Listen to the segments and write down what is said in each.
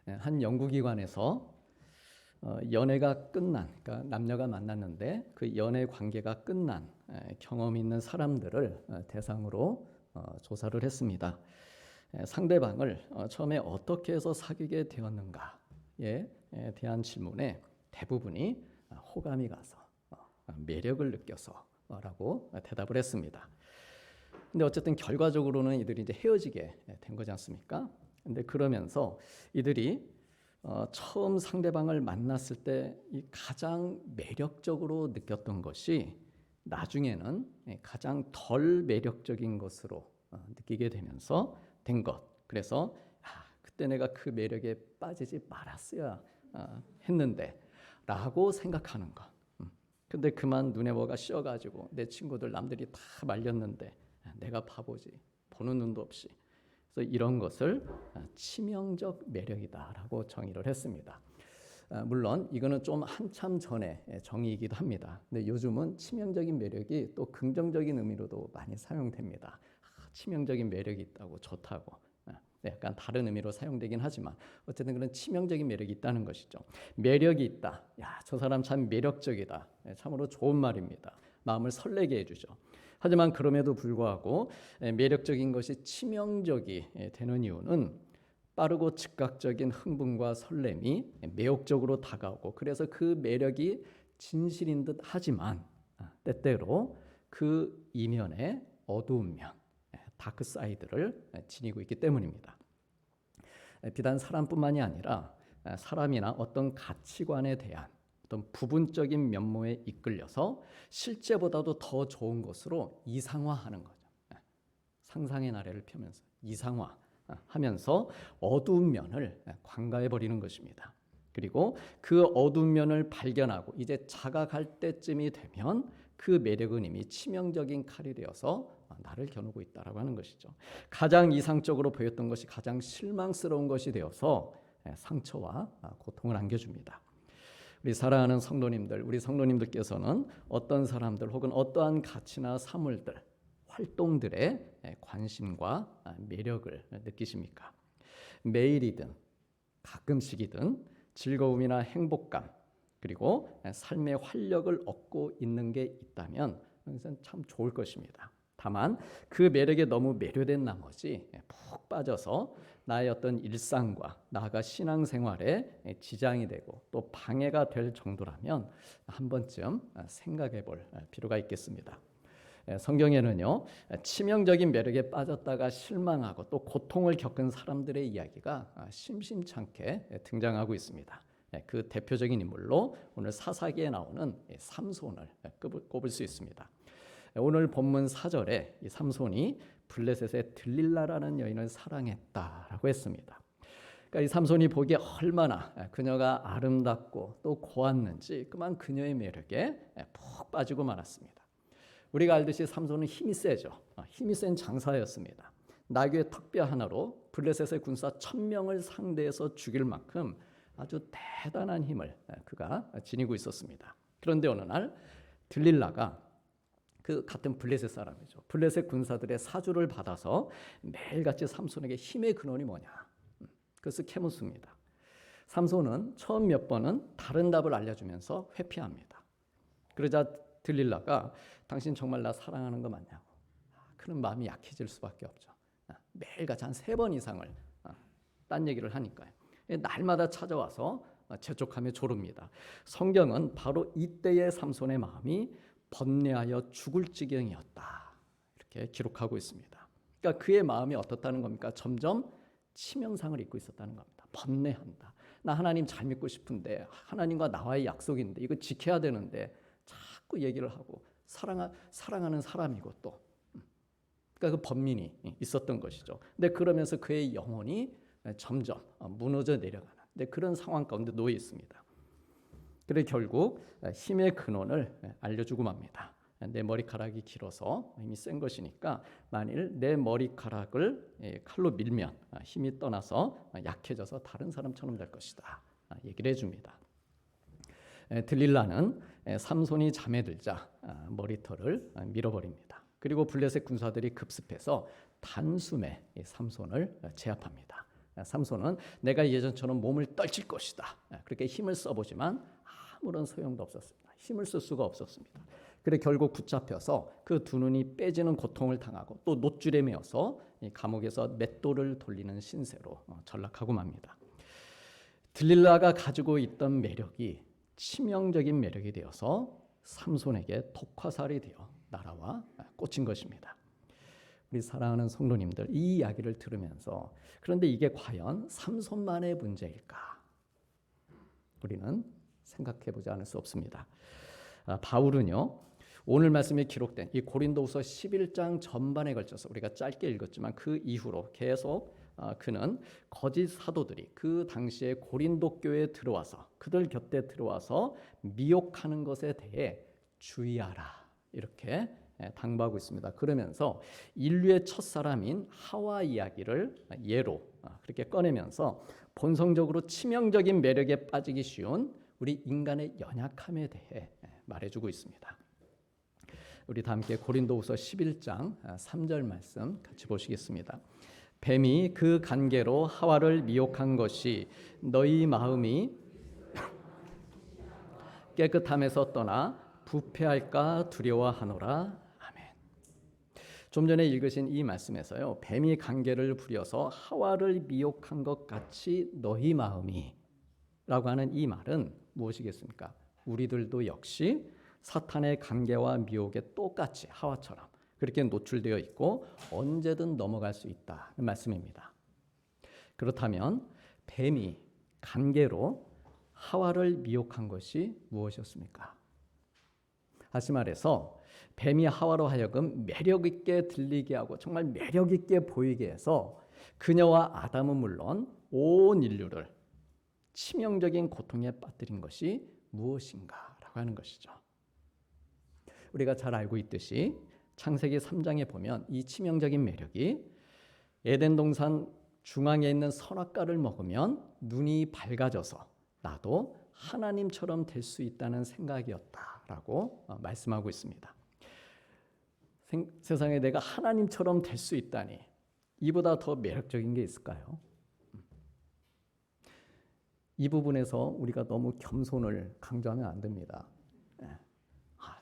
한 연구기관에서 연애가 끝난, 그러니까 남녀가 만났는데 그 연애 관계가 끝난 경험 있는 사람들을 대상으로 조사를 했습니다. 상대방을 처음에 어떻게 해서 사귀게 되었는가에 대한 질문에 대부분이 호감이 가서 매력을 느껴서라고 대답을 했습니다. 근데 어쨌든 결과적으로는 이들이 이제 헤어지게 된 거지 않습니까? 근데 그러면서 이들이 처음 상대방을 만났을 때 이 가장 매력적으로 느꼈던 것이 나중에는 가장 덜 매력적인 것으로 느끼게 되면서 된 것. 그래서 그때 내가 그 매력에 빠지지 말았어야 했는데 라고 생각하는 것. 근데 그만 눈에 뭐가 씌어가지고 내 친구들 남들이 다 말렸는데 내가 바보지, 보는 눈도 없이. 그래서 이런 것을 치명적 매력이다라고 정의를 했습니다. 물론 이거는 좀 한참 전의 정의이기도 합니다. 근데 요즘은 치명적인 매력이 또 긍정적인 의미로도 많이 사용됩니다. 치명적인 매력이 있다고 좋다고. 약간 다른 의미로 사용되긴 하지만 어쨌든 그런 치명적인 매력이 있다는 것이죠. 매력이 있다. 야, 저 사람 참 매력적이다. 참으로 좋은 말입니다. 마음을 설레게 해주죠. 하지만 그럼에도 불구하고 매력적인 것이 치명적이 되는 이유는 빠르고 즉각적인 흥분과 설렘이 매혹적으로 다가오고 그래서 그 매력이 진실인 듯 하지만 때때로 그 이면에 어두운 면, 다크 사이드를 지니고 있기 때문입니다. 비단 사람뿐만이 아니라 사람이나 어떤 가치관에 대한 어떤 부분적인 면모에 이끌려서 실제보다도 더 좋은 것으로 이상화하는 거죠. 상상의 나래를 펴면서 이상화하면서 어두운 면을 관가해 버리는 것입니다. 그리고 그 어두운 면을 발견하고 이제 자각할 때쯤이 되면 그 매력은 이미 치명적인 칼이 되어서 나를 겨누고 있다라고 하는 것이죠. 가장 이상적으로 보였던 것이 가장 실망스러운 것이 되어서 상처와 고통을 안겨줍니다. 우리 사랑하는 성도님들, 우리 성도님들께서는 어떤 사람들 혹은 어떠한 가치나 사물들, 활동들에 관심과 매력을 느끼십니까? 매일이든 가끔씩이든 즐거움이나 행복감 그리고 삶의 활력을 얻고 있는 게 있다면 그것은 참 좋을 것입니다. 다만 그 매력에 너무 매료된 나머지 푹 빠져서 나의 어떤 일상과 나아가 신앙생활에 지장이 되고 또 방해가 될 정도라면 한 번쯤 생각해 볼 필요가 있겠습니다. 성경에는요, 치명적인 매력에 빠졌다가 실망하고 또 고통을 겪은 사람들의 이야기가 심심찮게 등장하고 있습니다. 그 대표적인 인물로 오늘 사사기에 나오는 삼손을 꼽을 수 있습니다. 오늘 본문 4절에 이 삼손이 블레셋의 들릴라라는 여인을 사랑했다라고 했습니다. 그러니까 이 삼손이 보기에 얼마나 그녀가 아름답고 또 고왔는지 그만 그녀의 매력에 푹 빠지고 말았습니다. 우리가 알듯이 삼손은 힘이 세죠. 힘이 센 장사였습니다. 나귀의 턱뼈 하나로 블레셋의 군사 1000명을 상대해서 죽일 만큼 아주 대단한 힘을 그가 지니고 있었습니다. 그런데 어느 날 들릴라가 그 같은 블레셋 사람이죠. 블레셋 군사들의 사주를 받아서 매일같이 삼손에게 힘의 근원이 뭐냐. 그것을 캐묻습니다. 삼손은 처음 몇 번은 다른 답을 알려주면서 회피합니다. 그러자 들릴라가 당신 정말 나 사랑하는 거 맞냐고. 그런 마음이 약해질 수밖에 없죠. 매일같이 한 3번 이상을 딴 얘기를 하니까요. 날마다 찾아와서 재촉하며 조릅니다. 성경은 바로 이때의 삼손의 마음이 번뇌하여 죽을 지경이었다. 이렇게 기록하고 있습니다. 그러니까 그의 마음이 어떻다는 겁니까? 점점 치명상을 입고 있었다는 겁니다. 번뇌한다. 나 하나님 잘 믿고 싶은데 하나님과 나와의 약속인데 이거 지켜야 되는데 자꾸 얘기를 하고 사랑하는 사람이고 또 그러니까 그 번민이 있었던 것이죠. 근데 그러면서 그의 영혼이 점점 무너져 내려가는 그런 상황 가운데 놓여 있습니다. 그래 결국 힘의 근원을 알려주고 맙니다. 내 머리카락이 길어서 힘이 센 것이니까 만일 내 머리카락을 칼로 밀면 힘이 떠나서 약해져서 다른 사람처럼 될 것이다. 얘기를 해줍니다. 들릴라는 삼손이 잠에 들자 머리털을 밀어버립니다. 그리고 블레셋 군사들이 급습해서 단숨에 삼손을 제압합니다. 삼손은 내가 예전처럼 몸을 떨칠 것이다. 그렇게 힘을 써보지만 아무런 소용도 없었습니다. 힘을 쓸 수가 없었습니다. 그래 결국 붙잡혀서 그 두 눈이 빼지는 고통을 당하고 또 놋줄에 매어서 감옥에서 맷돌을 돌리는 신세로 전락하고 맙니다. 들릴라가 가지고 있던 매력이 치명적인 매력이 되어서 삼손에게 독화살이 되어 날아와 꽂힌 것입니다. 우리 사랑하는 성도님들, 이 이야기를 들으면서 그런데 이게 과연 삼손만의 문제일까? 우리는 생각해보지 않을 수 없습니다. 바울은요, 오늘 말씀에 기록된 이 고린도후서 11장 전반에 걸쳐서 우리가 짧게 읽었지만 그 이후로 계속 그는 거짓 사도들이 그 당시에 고린도 교회에 들어와서 그들 곁에 들어와서 미혹하는 것에 대해 주의하라 이렇게 당부하고 있습니다. 그러면서 인류의 첫사람인 하와 이야기를 예로 그렇게 꺼내면서 본성적으로 치명적인 매력에 빠지기 쉬운 우리 인간의 연약함에 대해 말해주고 있습니다. 우리 다 함께 고린도후서 11장 3절 말씀 같이 보시겠습니다. 뱀이 그 간계로 하와를 미혹한 것이 너희 마음이 깨끗함에서 떠나 부패할까 두려워하노라. 아멘. 좀 전에 읽으신 이 말씀에서요, 뱀이 간계를 부려서 하와를 미혹한 것 같이 너희 마음이 라고 하는 이 말은 무엇이겠습니까? 우리들도 역시 사탄의 간계와 미혹에 똑같이 하와처럼 그렇게 노출되어 있고 언제든 넘어갈 수 있다는 말씀입니다. 그렇다면 뱀이 간계로 하와를 미혹한 것이 무엇이었습니까? 다시 말해서 뱀이 하와로 하여금 매력 있게 들리게 하고 정말 매력 있게 보이게 해서 그녀와 아담은 물론 온 인류를 치명적인 고통에 빠뜨린 것이 무엇인가라고 하는 것이죠. 우리가 잘 알고 있듯이 창세기 3장에 보면 이 치명적인 매력이 에덴 동산 중앙에 있는 선악과를 먹으면 눈이 밝아져서 나도 하나님처럼 될 수 있다는 생각이었다라고 말씀하고 있습니다. 세상에 내가 하나님처럼 될 수 있다니 이보다 더 매력적인 게 있을까요? 이 부분에서 우리가 너무 겸손을 강조하면 안 됩니다.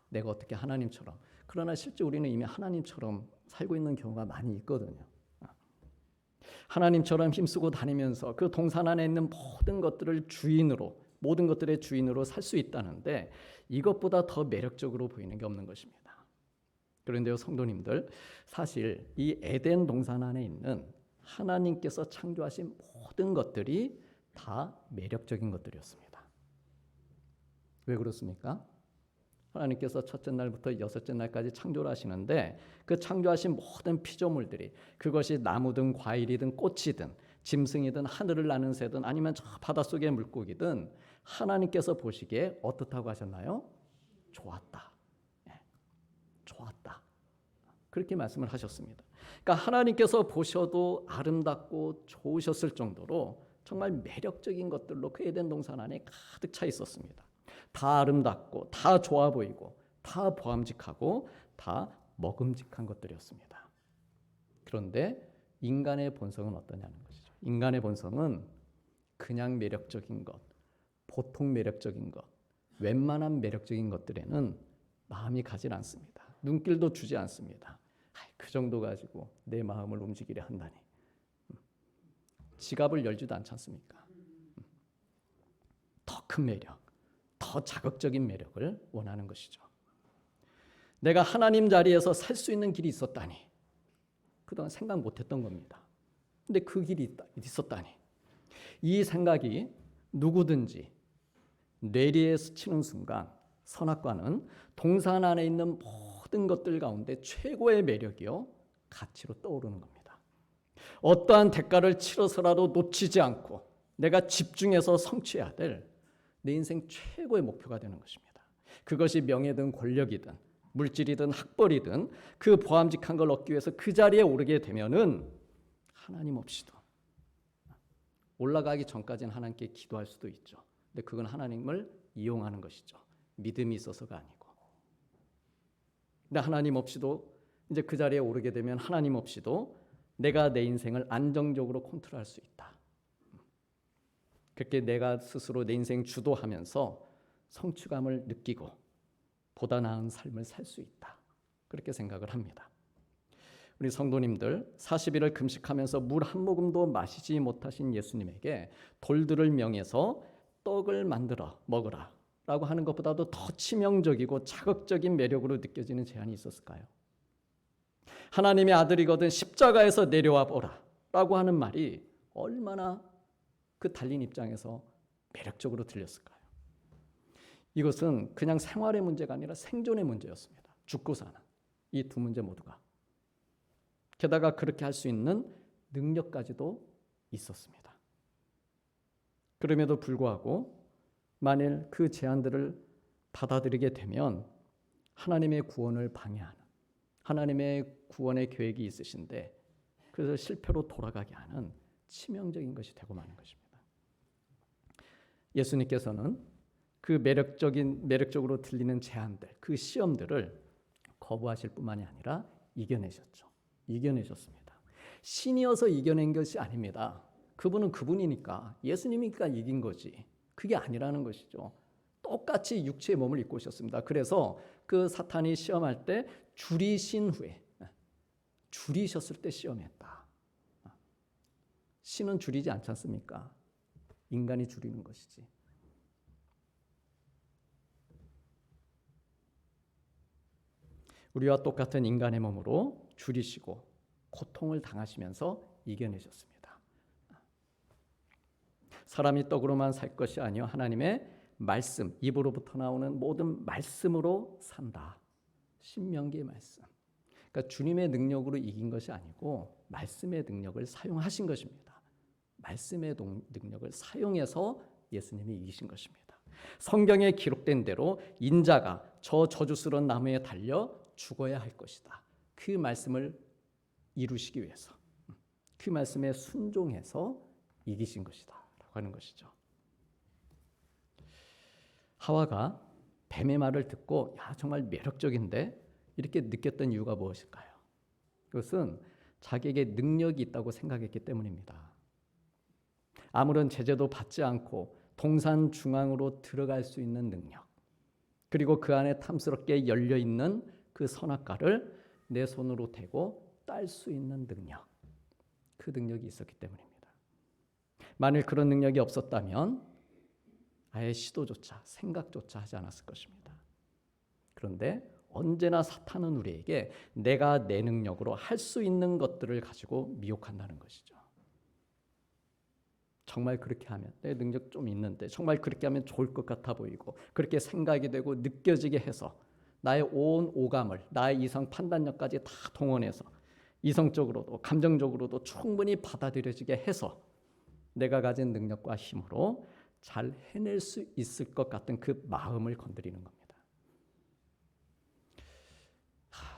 내가 어떻게 하나님처럼. 그러나 실제 우리는 이미 하나님처럼 살고 있는 경우가 많이 있거든요. 하나님처럼 힘쓰고 다니면서 그 동산 안에 있는 모든 것들을 주인으로, 모든 것들의 주인으로 살 수 있다는데 이것보다 더 매력적으로 보이는 게 없는 것입니다. 그런데요, 성도님들, 사실 이 에덴 동산 안에 있는 하나님께서 창조하신 모든 것들이 다 매력적인 것들이었습니다. 왜 그렇습니까? 하나님께서 첫째 날부터 여섯째 날까지 창조를 하시는데 그 창조하신 모든 피조물들이 그것이 나무든 과일이든 꽃이든 짐승이든 하늘을 나는 새든 아니면 저 바닷속의 물고기든 하나님께서 보시기에 어떻다고 하셨나요? 좋았다. 좋았다. 그렇게 말씀을 하셨습니다. 그러니까 하나님께서 보셔도 아름답고 좋으셨을 정도로 정말 매력적인 것들로 그 에덴 동산 안에 가득 차 있었습니다. 다 아름답고 다 좋아 보이고 다 보암직하고 다 먹음직한 것들이었습니다. 그런데 인간의 본성은 어떠냐는 것이죠. 인간의 본성은 그냥 매력적인 것, 보통 매력적인 것, 웬만한 매력적인 것들에는 마음이 가지 않습니다. 눈길도 주지 않습니다. 그 정도 가지고 내 마음을 움직이려 한다니. 지갑을 열지도 않지 않습니까? 더 큰 매력, 더 자극적인 매력을 원하는 것이죠. 내가 하나님 자리에서 살 수 있는 길이 있었다니 그동안 생각 못했던 겁니다. 근데 그 길이 있었다니 이 생각이 누구든지 뇌리에 스치는 순간 선악과는 동산 안에 있는 모든 것들 가운데 최고의 매력이요 가치로 떠오르는 겁니다. 어떠한 대가를 치러서라도 놓치지 않고 내가 집중해서 성취해야 될 내 인생 최고의 목표가 되는 것입니다. 그것이 명예든 권력이든 물질이든 학벌이든 그 보암직한 걸 얻기 위해서 그 자리에 오르게 되면은 하나님 없이도 올라가기 전까지는 하나님께 기도할 수도 있죠. 근데 그건 하나님을 이용하는 것이죠. 믿음이 있어서가 아니고. 근데 하나님 없이도 이제 그 자리에 오르게 되면 하나님 없이도 내가 내 인생을 안정적으로 컨트롤할 수 있다. 그렇게 내가 스스로 내 인생 주도하면서 성취감을 느끼고 보다 나은 삶을 살 수 있다. 그렇게 생각을 합니다. 우리 성도님들 40일을 금식하면서 물 한 모금도 마시지 못하신 예수님에게 돌들을 명해서 떡을 만들어 먹으라 라고 하는 것보다도 더 치명적이고 자극적인 매력으로 느껴지는 제안이 있었을까요? 하나님의 아들이거든 십자가에서 내려와 보라 라고 하는 말이 얼마나 그 달린 입장에서 매력적으로 들렸을까요? 이것은 그냥 생활의 문제가 아니라 생존의 문제였습니다. 죽고 사는 이 두 문제 모두가. 게다가 그렇게 할 수 있는 능력까지도 있었습니다. 그럼에도 불구하고 만일 그 제안들을 받아들이게 되면 하나님의 구원을 방해하는, 하나님의 구원의 계획이 있으신데 그래서 실패로 돌아가게 하는 치명적인 것이 되고 마는 것입니다. 예수님께서는 그 매력적으로 들리는 제안들, 그 시험들을 거부하실 뿐만이 아니라 이겨내셨습니다. 신이어서 이겨낸 것이 아닙니다. 그분은 그분이니까, 예수님이니까 이긴 거지. 그게 아니라는 것이죠. 똑같이 육체의 몸을 입고 오셨습니다. 그래서 그 사탄이 시험할 때 줄이신 후에, 줄이셨을 때 시험했다. 신은 줄이지 않지 않습니까? 인간이 줄이는 것이지. 우리와 똑같은 인간의 몸으로 줄이시고 고통을 당하시면서 이겨내셨습니다. 사람이 떡으로만 살 것이 아니요 하나님의 말씀, 입으로부터 나오는 모든 말씀으로 산다. 신명기의 말씀. 그러니까 주님의 능력으로 이긴 것이 아니고 말씀의 능력을 사용하신 것입니다. 말씀의 능력을 사용해서 예수님이 이기신 것입니다. 성경에 기록된 대로 인자가 저 저주스러운 나무에 달려 죽어야 할 것이다. 그 말씀을 이루시기 위해서, 그 말씀에 순종해서 이기신 것이다 라고 하는 것이죠. 하와가 뱀의 말을 듣고 야 정말 매력적인데 이렇게 느꼈던 이유가 무엇일까요? 그것은 자기에게 능력이 있다고 생각했기 때문입니다. 아무런 제재도 받지 않고 동산 중앙으로 들어갈 수 있는 능력, 그리고 그 안에 탐스럽게 열려있는 그 선악과를 내 손으로 대고 딸 수 있는 능력, 그 능력이 있었기 때문입니다. 만일 그런 능력이 없었다면 아예 시도조차 생각조차 하지 않았을 것입니다. 그런데 언제나 사탄은 우리에게 내가 내 능력으로 할 수 있는 것들을 가지고 미혹한다는 것이죠. 정말 그렇게 하면 내 능력 좀 있는데 정말 그렇게 하면 좋을 것 같아 보이고 그렇게 생각이 되고 느껴지게 해서 나의 온 오감을, 나의 이성 판단력까지 다 동원해서 이성적으로도 감정적으로도 충분히 받아들여지게 해서 내가 가진 능력과 힘으로 잘 해낼 수 있을 것 같은 그 마음을 건드리는 겁니다.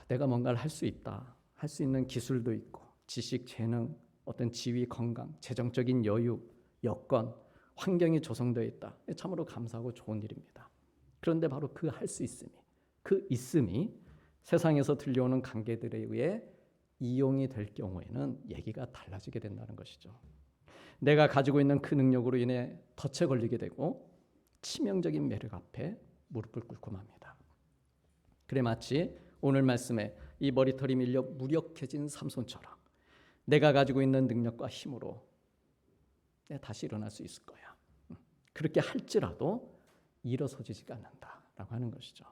내가 뭔가를 할 수 있다. 할 수 있는 기술도 있고 지식, 재능, 어떤 지위, 건강, 재정적인 여유, 여건, 환경이 조성되어 있다. 참으로 감사하고 좋은 일입니다. 그런데 바로 그 할 수 있음이, 그 있음이 세상에서 들려오는 관계들에 의해 이용이 될 경우에는 얘기가 달라지게 된다는 것이죠. 내가 가지고 있는 그 능력으로 인해 덫에 걸리게 되고 치명적인 매력 앞에 무릎을 꿇고 맙니다. 그래 마치 오늘 말씀에 이 머리털이 밀려 무력해진 삼손처럼 내가 가지고 있는 능력과 힘으로 내가 다시 일어날 수 있을 거야. 그렇게 할지라도 일어서지지가 않는다라고 하는 것이죠.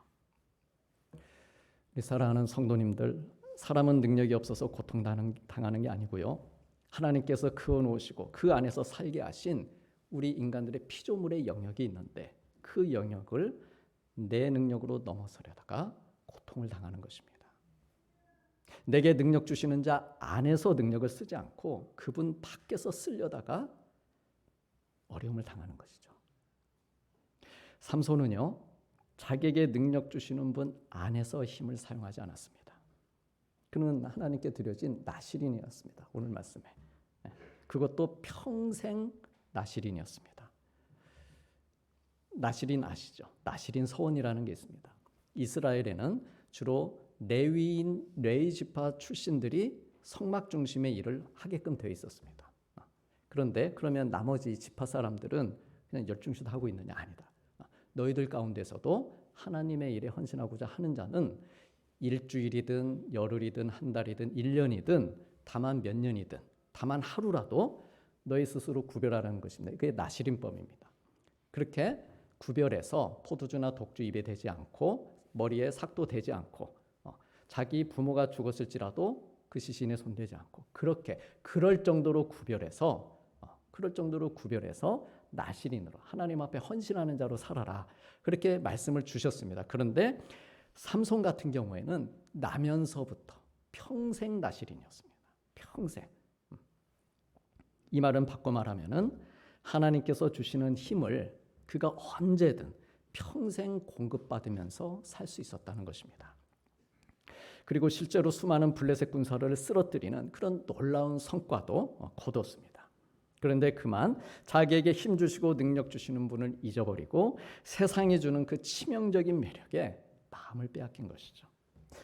우리 사랑하는 성도님들, 사람은 능력이 없어서 고통당하는 게 아니고요. 하나님께서 그어놓으시고 그 안에서 살게 하신 우리 인간들의 피조물의 영역이 있는데 그 영역을 내 능력으로 넘어서려다가 고통을 당하는 것입니다. 내게 능력 주시는 자 안에서 능력을 쓰지 않고 그분 밖에서 쓰려다가 어려움을 당하는 것이죠. 삼손은요, 자기에게 능력 주시는 분 안에서 힘을 사용하지 않았습니다. 그는 하나님께 드려진 나실인이었습니다. 오늘 말씀에. 그것도 평생 나실인이었습니다. 나실인 아시죠? 나실인 서원이라는 게 있습니다. 이스라엘에는 주로 레위 지파 출신들이 성막 중심의 일을 하게끔 되어 있었습니다. 그런데 그러면 나머지 지파 사람들은 그냥 열중시도 하고 있느냐? 아니다. 너희들 가운데서도 하나님의 일에 헌신하고자 하는 자는 일주일이든 열흘이든 한 달이든 1년이든 다만 몇 년이든 다만 하루라도 너희 스스로 구별하라는 것입니다. 그게 나시린법입니다. 그렇게 구별해서 포도주나 독주 입에 대지 않고 머리에 삭도 대지 않고 자기 부모가 죽었을지라도 그 시신에 손대지 않고 그렇게 그럴 정도로 구별해서 나시린으로 하나님 앞에 헌신하는 자로 살아라. 그렇게 말씀을 주셨습니다. 그런데 삼손 같은 경우에는 나면서부터 평생 나시린이었습니다. 평생. 이 말은 바꿔 말하면은 하나님께서 주시는 힘을 그가 언제든 평생 공급받으면서 살 수 있었다는 것입니다. 그리고 실제로 수많은 블레셋 군사를 쓰러뜨리는 그런 놀라운 성과도 거뒀습니다. 그런데 그만 자기에게 힘 주시고 능력 주시는 분을 잊어버리고 세상이 주는 그 치명적인 매력에 마음을 빼앗긴 것이죠.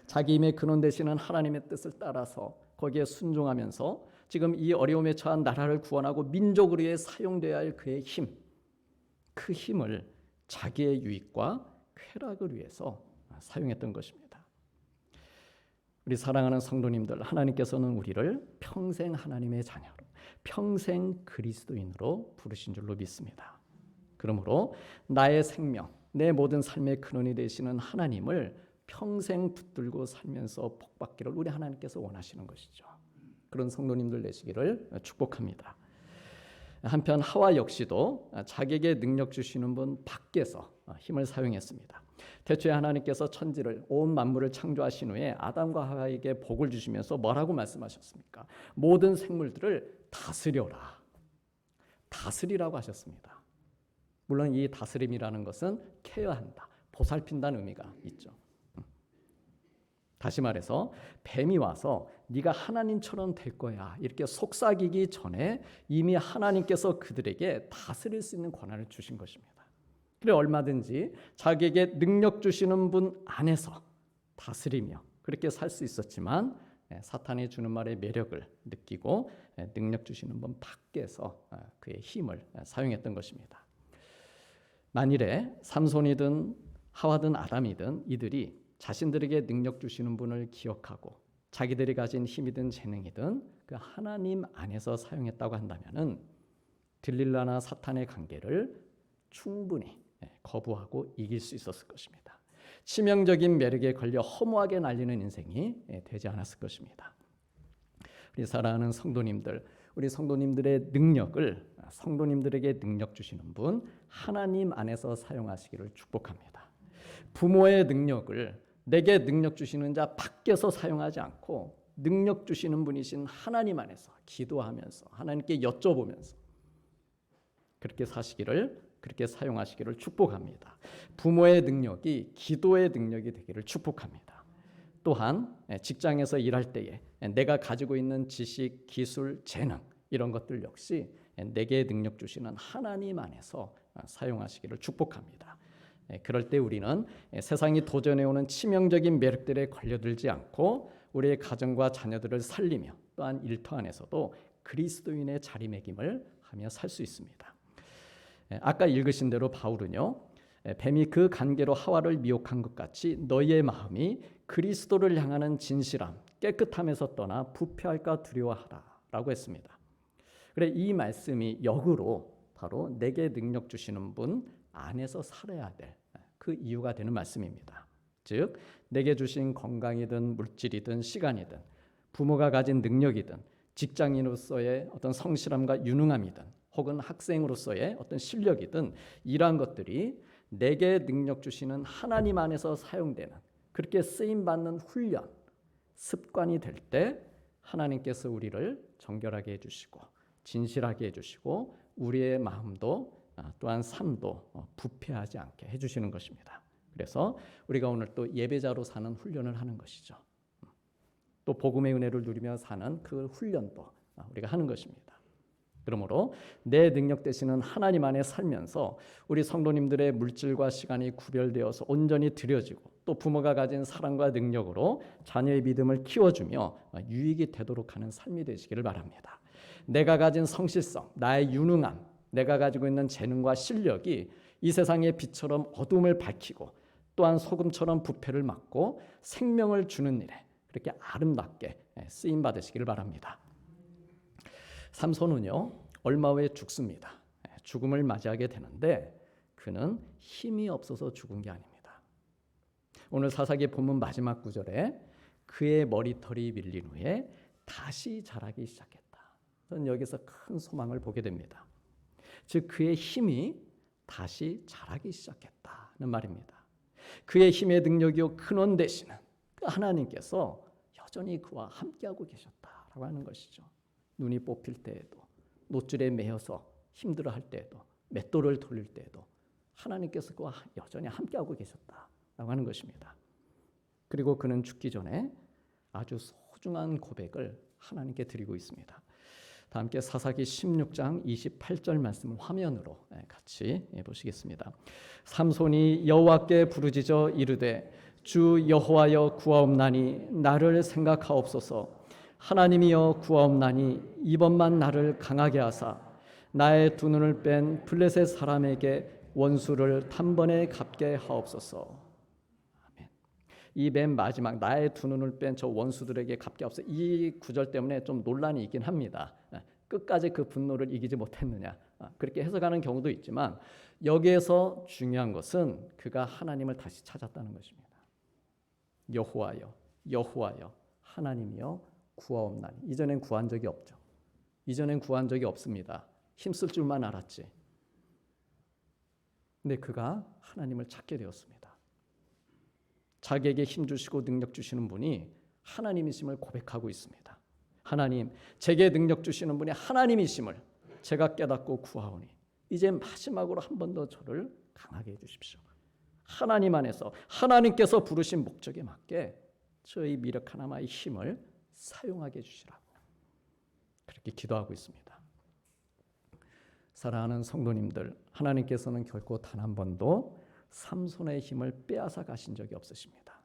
자기 힘의 근원 되시는 하나님의 뜻을 따라서 거기에 순종하면서 지금 이 어려움에 처한 나라를 구원하고 민족을 위해 사용되어야 할 그의 힘, 그 힘을 자기의 유익과 쾌락을 위해서 사용했던 것입니다. 우리 사랑하는 성도님들, 하나님께서는 우리를 평생 하나님의 자녀로, 평생 그리스도인으로 부르신 줄로 믿습니다. 그러므로 나의 생명, 내 모든 삶의 근원이 되시는 하나님을 평생 붙들고 살면서 복받기를 우리 하나님께서 원하시는 것이죠. 그런 성도님들 되시기를 축복합니다. 한편 하와 역시도 자기에게 능력 주시는 분 밖에서 힘을 사용했습니다. 태초에 하나님께서 천지를 온 만물을 창조하신 후에 아담과 하와에게 복을 주시면서 뭐라고 말씀하셨습니까? 모든 생물들을 다스려라. 다스리라고 하셨습니다. 물론 이 다스림이라는 것은 케어한다, 보살핀다는 의미가 있죠. 다시 말해서 뱀이 와서 네가 하나님처럼 될 거야 이렇게 속삭이기 전에 이미 하나님께서 그들에게 다스릴 수 있는 권한을 주신 것입니다. 그래 얼마든지 자기에게 능력 주시는 분 안에서 다스리며 그렇게 살 수 있었지만 사탄이 주는 말의 매력을 느끼고 능력 주시는 분 밖에서 그의 힘을 사용했던 것입니다. 만일에 삼손이든 하와든 아담이든 이들이 자신들에게 능력 주시는 분을 기억하고 자기들이 가진 힘이든 재능이든 그 하나님 안에서 사용했다고 한다면은 들릴라나 사탄의 관계를 충분히 거부하고 이길 수 있었을 것입니다. 치명적인 매력에 걸려 허무하게 날리는 인생이 되지 않았을 것입니다. 우리 사랑하는 성도님들, 우리 성도님들의 능력을 성도님들에게 능력 주시는 분 하나님 안에서 사용하시기를 축복합니다. 부모의 능력을 내게 능력 주시는 자 밖에서 사용하지 않고 능력 주시는 분이신 하나님 안에서 기도하면서 하나님께 여쭤보면서 그렇게 사시기를, 그렇게 사용하시기를 축복합니다. 부모의 능력이 기도의 능력이 되기를 축복합니다. 또한 직장에서 일할 때에 내가 가지고 있는 지식, 기술, 재능 이런 것들 역시 내게 능력 주시는 하나님 안에서 사용하시기를 축복합니다. 그럴 때 우리는 세상이 도전해오는 치명적인 매력들에 걸려들지 않고 우리의 가정과 자녀들을 살리며 또한 일터 안에서도 그리스도인의 자리매김을 하며 살 수 있습니다. 아까 읽으신 대로 바울은요, 뱀이 그 관계로 하와를 미혹한 것 같이 너희의 마음이 그리스도를 향하는 진실함, 깨끗함에서 떠나 부패할까 두려워하라 라고 했습니다. 그래 이 말씀이 역으로 바로 내게 능력 주시는 분 안에서 살아야 될 그 이유가 되는 말씀입니다. 즉 내게 주신 건강이든 물질이든 시간이든 부모가 가진 능력이든 직장인으로서의 어떤 성실함과 유능함이든 혹은 학생으로서의 어떤 실력이든 이러한 것들이 내게 능력 주시는 하나님 안에서 사용되는 그렇게 쓰임받는 훈련, 습관이 될 때 하나님께서 우리를 정결하게 해주시고 진실하게 해주시고 우리의 마음도 또한 삶도 부패하지 않게 해주시는 것입니다. 그래서 우리가 오늘 또 예배자로 사는 훈련을 하는 것이죠. 또 복음의 은혜를 누리며 사는 그 훈련도 우리가 하는 것입니다. 그러므로 내 능력 되시는 하나님 안에 살면서 우리 성도님들의 물질과 시간이 구별되어서 온전히 드려지고 또 부모가 가진 사랑과 능력으로 자녀의 믿음을 키워주며 유익이 되도록 하는 삶이 되시기를 바랍니다. 내가 가진 성실성, 나의 유능함, 내가 가지고 있는 재능과 실력이 이 세상의 빛처럼 어둠을 밝히고 또한 소금처럼 부패를 막고 생명을 주는 일에 그렇게 아름답게 쓰임 받으시기를 바랍니다. 삼손은요, 얼마 후에 죽습니다. 죽음을 맞이하게 되는데 그는 힘이 없어서 죽은 게 아닙니다. 오늘 사사기 본문 마지막 구절에 그의 머리털이 밀린 후에 다시 자라기 시작했다. 저는 여기서 큰 소망을 보게 됩니다. 즉 그의 힘이 다시 자라기 시작했다는 말입니다. 그의 힘의 능력이요 근원 되시는 그 하나님께서 여전히 그와 함께하고 계셨다라고 하는 것이죠. 눈이 뽑힐 때에도, 노줄에 매여서 힘들어할 때에도, 맷돌을 돌릴 때에도 하나님께서 그와 여전히 함께하고 계셨다라고 하는 것입니다. 그리고 그는 죽기 전에 아주 소중한 고백을 하나님께 드리고 있습니다. 다 함께 사사기 16장 28절 말씀을 화면으로 같이 보시겠습니다. 삼손이 여호와께 부르짖어 이르되 주 여호와여 구하옵나니 나를 생각하옵소서. 하나님이여 구하옵나니 이번만 나를 강하게 하사 나의 두 눈을 뺀 블레셋 사람에게 원수를 단번에 갚게 하옵소서. 아멘. 이 맨 마지막 나의 두 눈을 뺀 저 원수들에게 갚게 하옵소서. 이 구절 때문에 좀 논란이 있긴 합니다. 끝까지 그 분노를 이기지 못했느냐, 그렇게 해석하는 경우도 있지만 여기에서 중요한 것은 그가 하나님을 다시 찾았다는 것입니다. 여호와여, 여호와여, 하나님이여 구하옵나니. 이전엔 구한 적이 없죠. 이전엔 구한 적이 없습니다. 힘쓸 줄만 알았지. 근데 그가 하나님을 찾게 되었습니다. 자기에게 힘 주시고 능력 주시는 분이 하나님이심을 고백하고 있습니다. 하나님, 제게 능력 주시는 분이 하나님이심을 제가 깨닫고 구하오니 이제 마지막으로 한 번 더 저를 강하게 해주십시오. 하나님 안에서 하나님께서 부르신 목적에 맞게 저의 미력 하나마의 힘을 사용하게 해주시라고 그렇게 기도하고 있습니다. 사랑하는 성도님들, 하나님께서는 결코 단 한 번도 삼손의 힘을 빼앗아 가신 적이 없으십니다.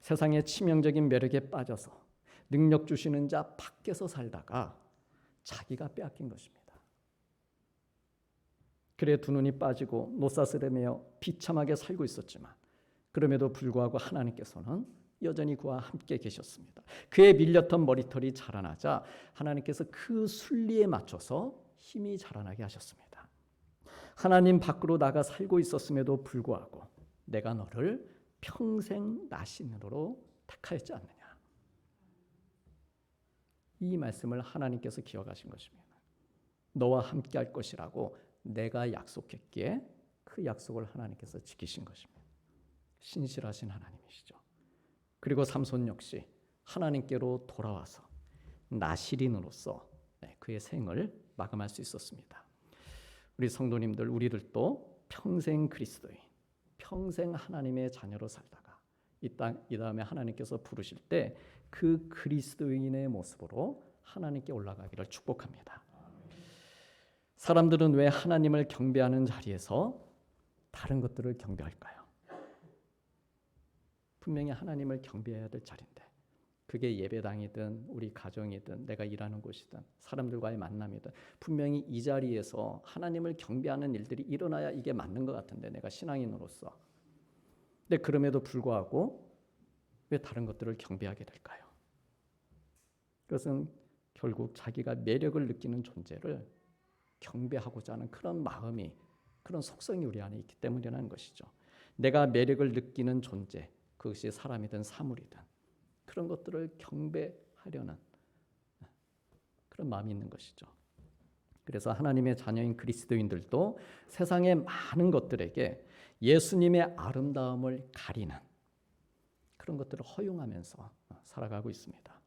세상의 치명적인 매력에 빠져서 능력 주시는 자 밖에서 살다가 자기가 빼앗긴 것입니다. 그래 두 눈이 빠지고 노사스레며 비참하게 살고 있었지만 그럼에도 불구하고 하나님께서는 여전히 그와 함께 계셨습니다. 그의 밀렸던 머리털이 자라나자 하나님께서 그 순리에 맞춰서 힘이 자라나게 하셨습니다. 하나님 밖으로 나가 살고 있었음에도 불구하고 내가 너를 평생 나신으로 택하였지 않느냐. 이 말씀을 하나님께서 기억하신 것입니다. 너와 함께 할 것이라고 내가 약속했기에 그 약속을 하나님께서 지키신 것입니다. 신실하신 하나님이시죠. 그리고 삼손 역시 하나님께로 돌아와서 나실인으로서 그의 생을 마감할 수 있었습니다. 우리 성도님들, 우리들도 평생 그리스도인, 평생 하나님의 자녀로 살다가 이 다음에 하나님께서 부르실 때 그 그리스도인의 모습으로 하나님께 올라가기를 축복합니다. 사람들은 왜 하나님을 경배하는 자리에서 다른 것들을 경배할까요? 분명히 하나님을 경배해야 될 자리인데 그게 예배당이든 우리 가정이든 내가 일하는 곳이든 사람들과의 만남이든 분명히 이 자리에서 하나님을 경배하는 일들이 일어나야 이게 맞는 것 같은데 내가 신앙인으로서. 근데 그럼에도 불구하고 왜 다른 것들을 경배하게 될까요? 그것은 결국 자기가 매력을 느끼는 존재를 경배하고자 하는 그런 마음이, 그런 속성이 우리 안에 있기 때문이라는 것이죠. 내가 매력을 느끼는 존재, 그것이 사람이든 사물이든 그런 것들을 경배하려는 그런 마음이 있는 것이죠. 그래서 하나님의 자녀인 그리스도인들도 세상의 많은 것들에게 예수님의 아름다움을 가리는 그런 것들을 허용하면서 살아가고 있습니다.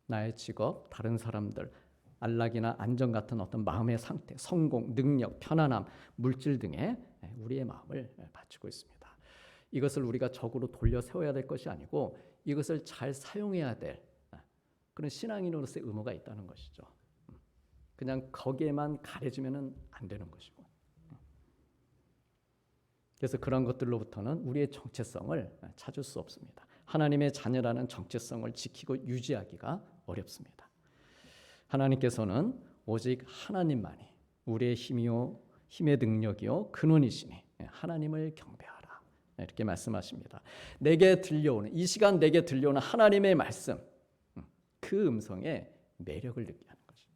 나의 직업, 다른 사람들, 안락이나 안정 같은 어떤 마음의 상태, 성공, 능력, 편안함, 물질 등에 우리의 마음을 바치고 있습니다. 이것을 우리가 적으로 돌려 세워야 될 것이 아니고 이것을 잘 사용해야 될 그런 신앙인으로서의 의무가 있다는 것이죠. 그냥 거기에만 가려지면 안 되는 것이고. 그래서 그런 것들로부터는 우리의 정체성을 찾을 수 없습니다. 하나님의 자녀라는 정체성을 지키고 유지하기가 어렵습니다. 하나님께서는 오직 하나님만이 우리의 힘이요 힘의 능력이요 근원이시니 하나님을 경배하라, 이렇게 말씀하십니다. 내게 들려오는, 이 시간 내게 들려오는 하나님의 말씀, 그 음성에 매력을 느끼게 하는 것이죠.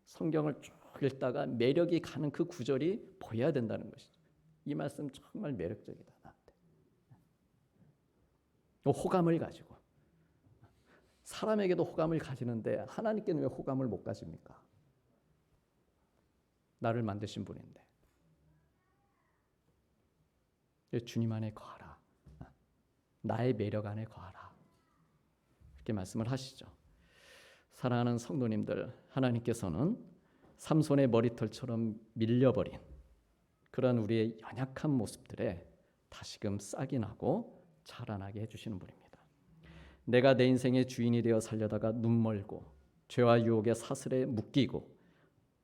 성경을 쭉 읽다가 매력이 가는 그 구절이 보여야 된다는 것이죠. 이 말씀 정말 매력적이다, 나한테. 호감을 가지고, 사람에게도 호감을 가지는데 하나님께는 왜 호감을 못 가집니까? 나를 만드신 분인데. 주님 안에 거하라, 나의 매력 안에 거하라, 이렇게 말씀을 하시죠. 사랑하는 성도님들, 하나님께서는 삼손의 머리털처럼 밀려버린 그런 우리의 연약한 모습들에 다시금 싹이 나고 자라나게 해주시는 분입니다. 내가 내 인생의 주인이 되어 살려다가 눈멀고 죄와 유혹의 사슬에 묶이고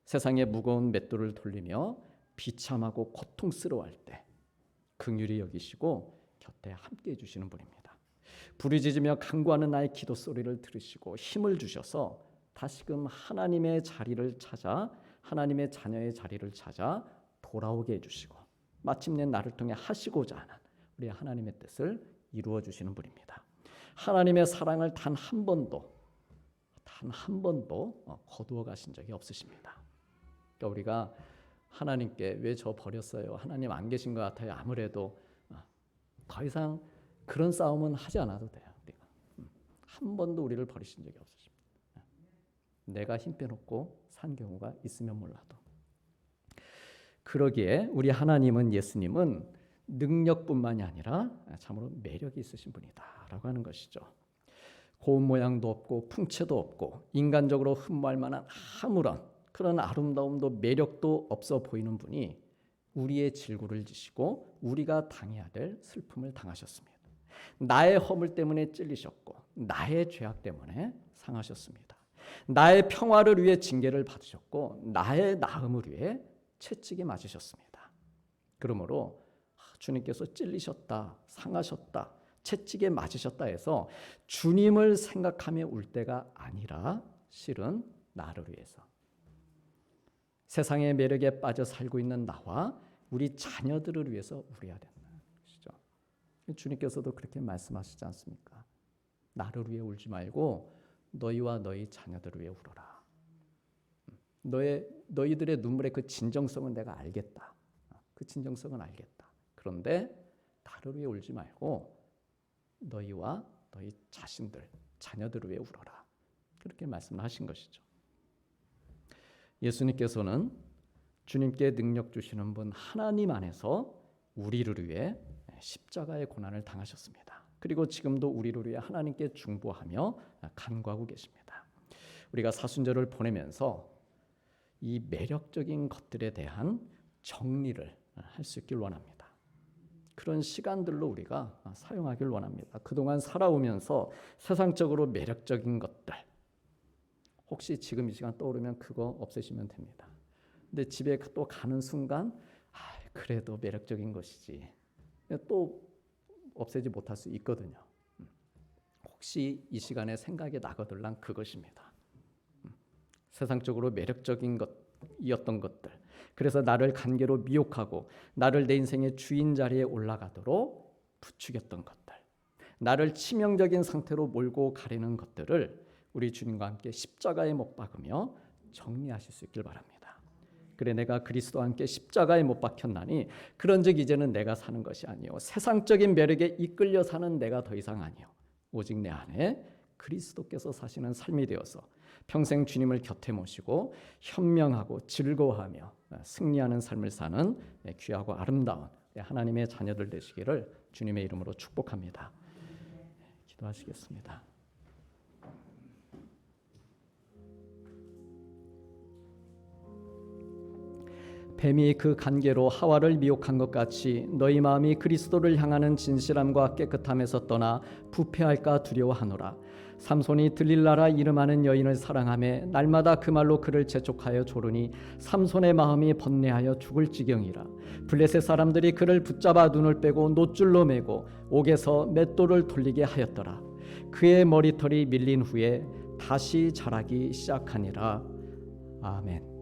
세상의 무거운 맷돌을 돌리며 비참하고 고통스러워할 때 긍휼히 여기시고 곁에 함께 해주시는 분입니다. 부르짖으며 간구하는 나의 기도 소리를 들으시고 힘을 주셔서 다시금 하나님의 자리를 찾아, 하나님의 자녀의 자리를 찾아 돌아오게 해주시고 마침내 나를 통해 하시고자 하는 우리 하나님의 뜻을 이루어 주시는 분입니다. 하나님의 사랑을 단 한 번도 거두어 가신 적이 없으십니다. 그러니까 우리가 하나님께 왜 저 버렸어요? 하나님 안 계신 것 같아요. 아무래도 더 이상 그런 싸움은 하지 않아도 돼요. 우리가 한 번도 우리를 버리신 적이 없으십니다. 내가 힘 빼놓고 산 경우가 있으면 몰라도. 그러기에 우리 하나님은, 예수님은 능력뿐만이 아니라 참으로 매력이 있으신 분이다라고 하는 것이죠. 고운 모양도 없고 풍채도 없고 인간적으로 흠모할 만한 아무런 그런 아름다움도 매력도 없어 보이는 분이 우리의 질구를 지시고 우리가 당해야 될 슬픔을 당하셨습니다. 나의 허물 때문에 찔리셨고 나의 죄악 때문에 상하셨습니다. 나의 평화를 위해 징계를 받으셨고 나의 나음을 위해 채찍에 맞으셨습니다. 그러므로 주님께서 찔리셨다, 상하셨다, 채찍에 맞으셨다 해서 주님을 생각하며 울 때가 아니라 실은 나를 위해서, 세상의 매력에 빠져 살고 있는 나와 우리 자녀들을 위해서 울어야 된다는 것이죠. 주님께서도 그렇게 말씀하시지 않습니까? 나를 위해 울지 말고 너희와 너희 자녀들을 위해 울어라. 너희들의 눈물의 그 진정성은 내가 알겠다. 그 진정성은 알겠다. 그런데 나를 위해 울지 말고 너희와 너희 자신들, 자녀들을 위해 울어라. 그렇게 말씀하신 것이죠. 예수님께서는 주님께 능력 주시는 분 하나님 안에서 우리를 위해 십자가의 고난을 당하셨습니다. 그리고 지금도 우리를 위해 하나님께 중보하며 간구하고 계십니다. 우리가 사순절을 보내면서 이 매력적인 것들에 대한 정리를 할 수 있길 원합니다. 그런 시간들로 우리가 사용하길 원합니다. 그동안 살아오면서 세상적으로 매력적인 것들, 혹시 지금 이 시간 떠오르면 그거 없애시면 됩니다. 근데 집에 또 가는 순간 그래도 매력적인 것이지, 또 없애지 못할 수 있거든요. 혹시 이 시간에 생각이 나거들랑 그것입니다. 세상적으로 매력적인 것이었던 것들, 그래서 나를 관계로 미혹하고 나를 내 인생의 주인 자리에 올라가도록 부추겼던 것들, 나를 치명적인 상태로 몰고 가려는 것들을 우리 주님과 함께 십자가에 못 박으며 정리하실 수 있길 바랍니다. 그래, 내가 그리스도와 함께 십자가에 못 박혔나니 그런즉 이제는 내가 사는 것이 아니요 세상적인 매력에 이끌려 사는 내가 더 이상 아니요 오직 내 안에 그리스도께서 사시는 삶이 되어서 평생 주님을 곁에 모시고 현명하고 즐거워하며 승리하는 삶을 사는 귀하고 아름다운 하나님의 자녀들 되시기를 주님의 이름으로 축복합니다. 기도하시겠습니다. 뱀이 그 간계로 하와를 미혹한 것 같이 너희 마음이 그리스도를 향하는 진실함과 깨끗함에서 떠나 부패할까 두려워하노라. 삼손이 들릴라라 이름하는 여인을 사랑하며 날마다 그 말로 그를 재촉하여 조르니 삼손의 마음이 번뇌하여 죽을 지경이라. 블레셋 사람들이 그를 붙잡아 눈을 빼고 노줄로 매고 옥에서 맷돌을 돌리게 하였더라. 그의 머리털이 밀린 후에 다시 자라기 시작하니라. 아멘.